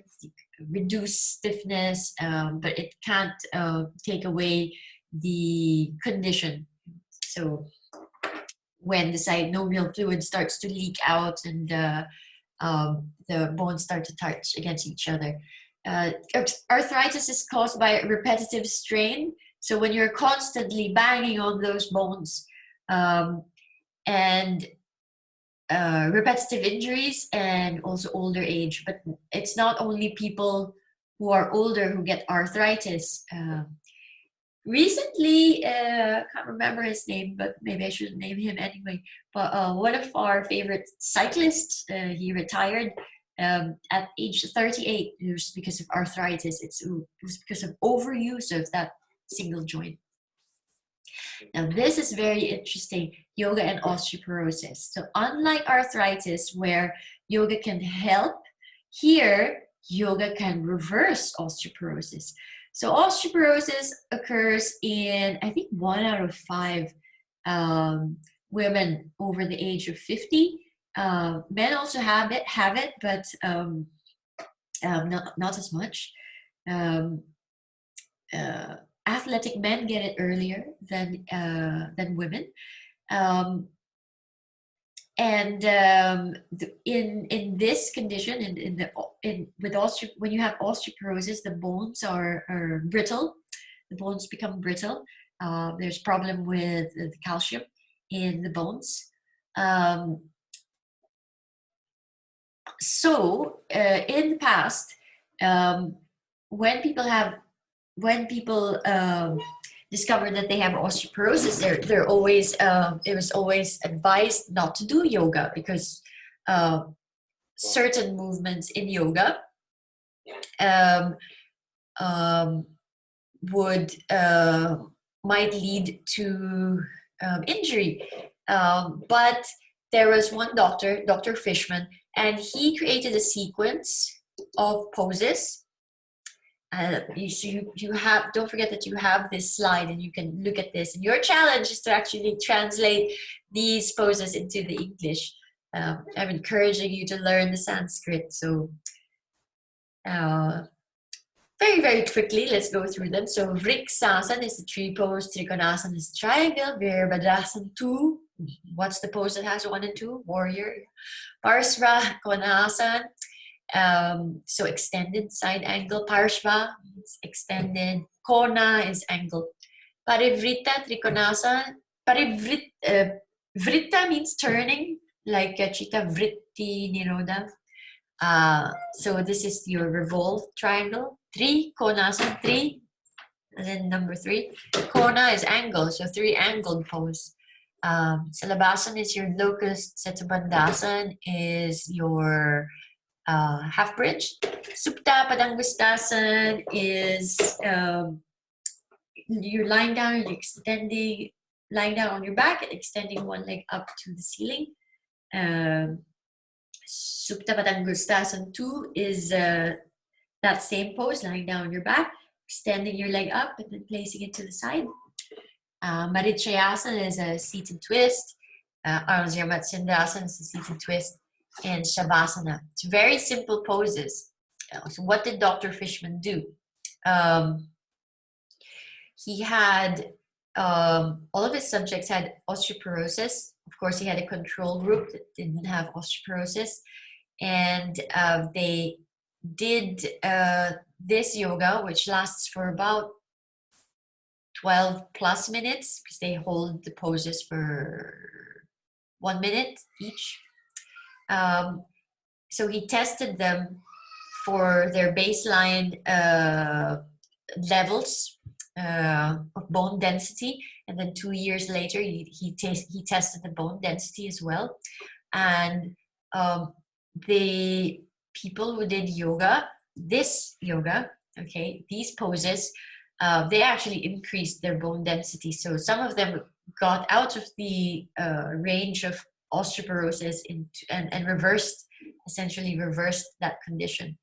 reduce stiffness, but it can't take away the condition. So when the synovial fluid starts to leak out and the bones start to touch against each other. Arthritis is caused by repetitive strain. So when you're constantly banging on those bones, and repetitive injuries, and also older age. But it's not only people who are older who get arthritis. Recently, can't remember his name, but maybe I should name him anyway. But one of our favorite cyclists, he retired at age 38. It was because of arthritis. It was because of overuse of that single joint. Now, this is very interesting, yoga and osteoporosis. So unlike arthritis, where yoga can help, here, yoga can reverse osteoporosis. So osteoporosis occurs in, I think, 1 out of 5 women over the age of 50. Men also have it, but not as much. Athletic men get it earlier than women, in this condition, when you have osteoporosis, the bones are brittle. The bones become brittle. There's problem with the calcium in the bones. So in the past, when people discover that they have osteoporosis, they're always it was always advised not to do yoga because certain movements in yoga would might lead to injury. But there was one doctor, Dr. Fishman, and he created a sequence of poses. You have, don't forget that you have this slide and you can look at this, and your challenge is to actually translate these poses into the English. I'm encouraging you to learn the Sanskrit, so very, very quickly, let's go through them. So Vriksasana is the tree pose, Trikonasana is triangle, Virabhadrasana 2. What's the pose that has 1 and 2? Warrior. Parsva Konasana. So extended side angle. Parshva is extended. Kona is angle. Parivrita Trikonasana. Vritta means turning, like Chitta Vritti Nirodha. So this is your revolved triangle. 3, Konasana 3. And then number 3. Kona is angle, so 3 angled pose. Salabhasana is your locust. Setabandhasana is your half bridge. Supta Padangustasana is you're lying down, you're extending, lying down on your back, extending one leg up to the ceiling. Supta Padangustasana 2 is that same pose, lying down on your back, extending your leg up and then placing it to the side. Marichayasana is a seat and twist. Ardha Matsyasana is a seat and twist. And Shavasana. It's very simple poses. So what did Dr. Fishman do? He had, all of his subjects had osteoporosis. Of course, he had a control group that didn't have osteoporosis. And they did this yoga, which lasts for about 12 plus minutes, because they hold the poses for 1 minute each. So he tested them for their baseline levels of bone density, and then 2 years later he tested the bone density as well. And the people who did this yoga, okay, these poses, they actually increased their bone density. So some of them got out of the range of osteoporosis and essentially reversed that condition.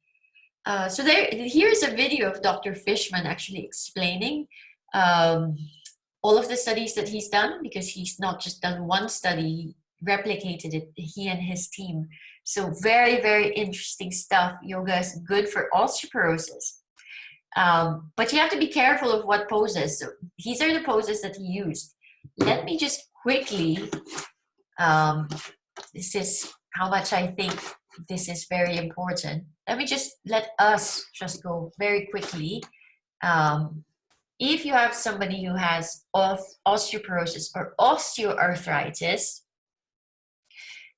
So here's a video of Dr. Fishman actually explaining all of the studies that he's done, because he's not just done one study, he replicated it, he and his team. So very, very interesting stuff. Yoga is good for osteoporosis. But you have to be careful of what poses. So these are the poses that he used. Let me just quickly, this is how much I think this is very important. Let us just go very quickly. If you have somebody who has osteoporosis or osteoarthritis,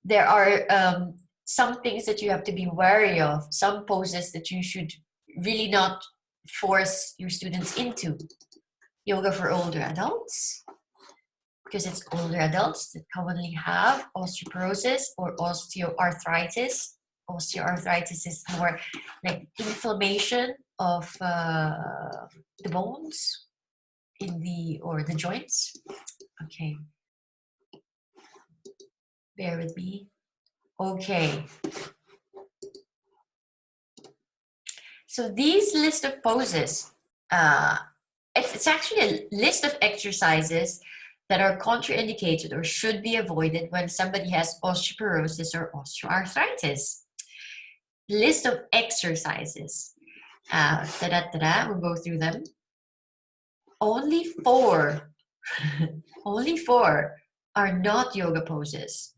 there are some things that you have to be wary of, some poses that you should really not force your students into. Yoga for older adults, because it's older adults that commonly have osteoporosis or osteoarthritis. Osteoarthritis is more like inflammation of the bones or the joints. Okay, bear with me. Okay, so these list of poses, it's actually a list of exercises that are contraindicated or should be avoided when somebody has osteoporosis or osteoarthritis. List of exercises. We'll go through them. Only 4, only 4 are not yoga poses.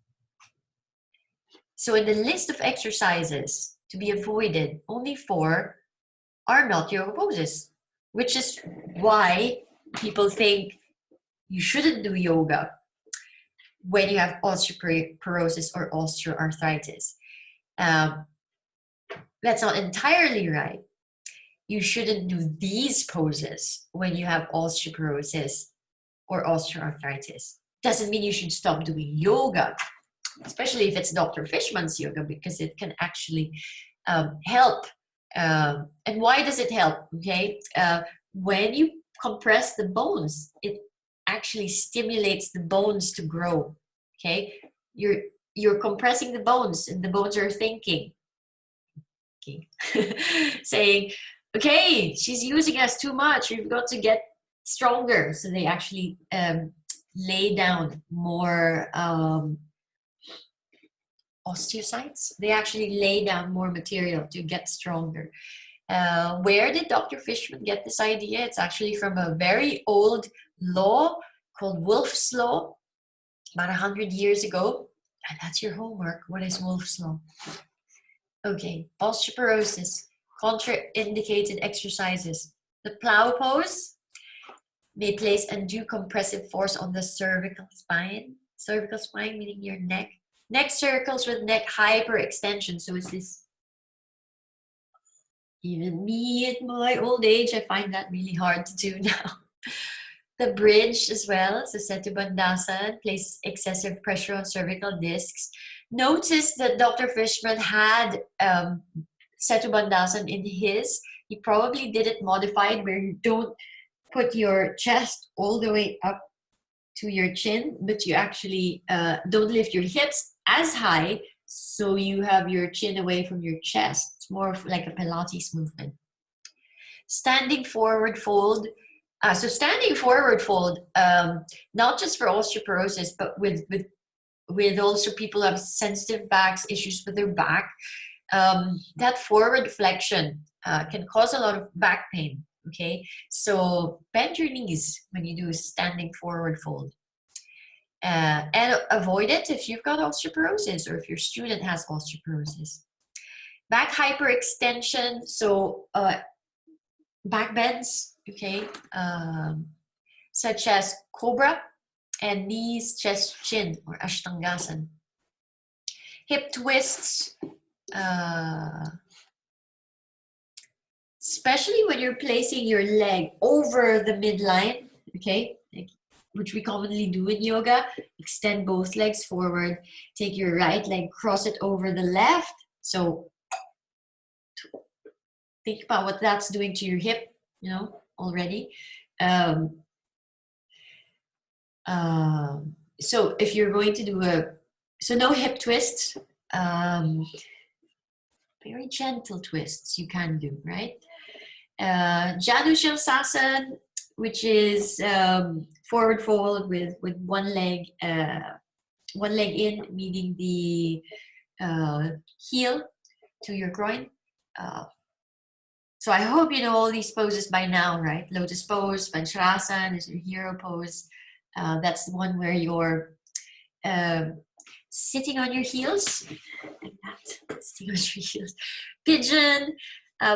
So in the list of exercises to be avoided, only 4 are not yoga poses, which is why people think you shouldn't do yoga when you have osteoporosis or osteoarthritis. That's not entirely right. You shouldn't do these poses when you have osteoporosis or osteoarthritis. Doesn't mean you should stop doing yoga, especially if it's Dr. Fishman's yoga, because it can actually help. And why does it help? Okay, when you compress the bones, it actually stimulates the bones to grow. Okay, you're compressing the bones, and the bones are thinking, okay, saying, okay, she's using us too much. We've got to get stronger. So they actually lay down more osteocytes. They actually lay down more material to get stronger. Where did Dr. Fishman get this idea? It's actually from a very old law called Wolff's Law, about 100 years ago. And that's your homework. What is Wolff's Law? Okay, osteoporosis, contraindicated exercises. The plow pose may place undue compressive force on the cervical spine. Cervical spine meaning your neck. Neck circles with neck hyperextension. So it's this. Even me at my old age, I find that really hard to do now. The bridge as well, so Setu Bandhasan, places excessive pressure on cervical discs. Notice that Dr. Fishman had Setu Bandhasan in his. He probably did it modified where you don't put your chest all the way up to your chin, but you actually don't lift your hips as high, so you have your chin away from your chest. It's more of like a Pilates movement. Standing forward fold. So standing forward fold, not just for osteoporosis, but with also people who have sensitive backs, issues with their back. That forward flexion can cause a lot of back pain. Okay, so bend your knees when you do a standing forward fold. And avoid it if you've got osteoporosis or if your student has osteoporosis. Back hyperextension, so back bends, okay, such as cobra and knees, chest, chin, or ashtangasan. Hip twists, especially when you're placing your leg over the midline, okay, which we commonly do in yoga. Extend both legs forward, take your right leg, cross it over the left. So think about what that's doing to your hip, you know, already. So if you're going to do so no hip twists, very gentle twists you can do, right? Janu Shirsasan, which is forward fold with one leg in, meaning the heel to your groin. So I hope you know all these poses by now, right? Lotus pose, Vajrasana is your hero pose. That's the one where you're sitting on your heels, like that, sitting on your heels. Pigeon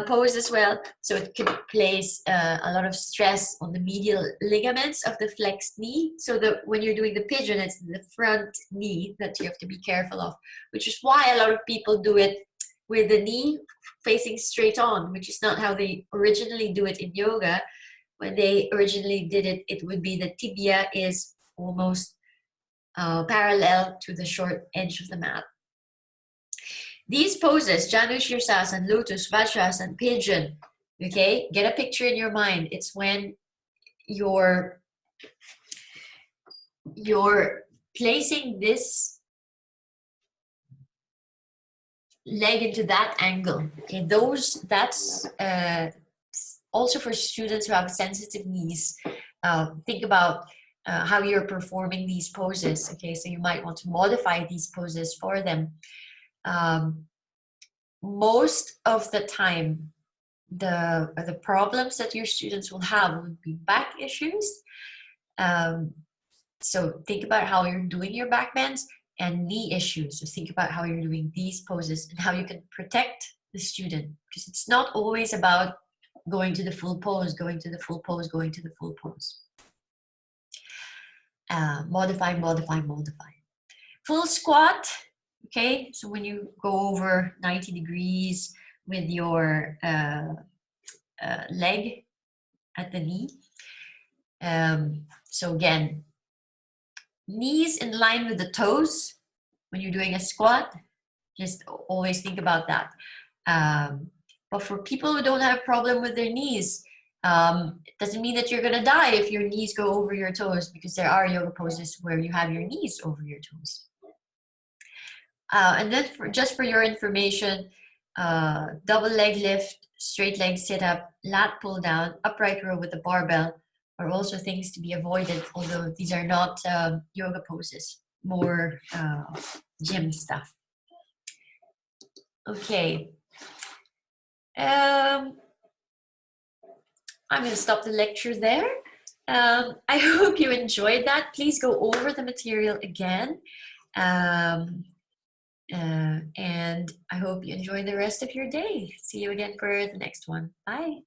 pose as well. So it can place a lot of stress on the medial ligaments of the flexed knee. So that when you're doing the pigeon, it's the front knee that you have to be careful of, which is why a lot of people do it with the knee facing straight on, which is not how they originally do it in yoga. When they originally did it, it would be the tibia is almost parallel to the short edge of the mat. These poses, Janu Shirsasana, Lotus, Vajrasana, Pigeon, okay? Get a picture in your mind. It's when you're placing this leg into that angle. Okay, that's also for students who have sensitive knees. Think about how you're performing these poses. Okay, so you might want to modify these poses for them. Most of the time, the problems that your students will have would be back issues. So think about how you're doing your back bends, and knee issues. So think about how you're doing these poses and how you can protect the student, because it's not always about going to the full pose, going to the full pose, going to the full pose. Modify, modify, modify. Full squat, okay? So when you go over 90 degrees with your leg at the knee. So again, knees in line with the toes when you're doing a squat. Just always think about that. But for people who don't have a problem with their knees, it doesn't mean that you're going to die if your knees go over your toes, because there are yoga poses where you have your knees over your toes. And then just for your information, double leg lift, straight leg sit up, lat pull down, upright row with a barbell are also things to be avoided, although these are not yoga poses, more gym stuff. Okay. I'm going to stop the lecture there. I hope you enjoyed that. Please go over the material again. And I hope you enjoy the rest of your day. See you again for the next one. Bye.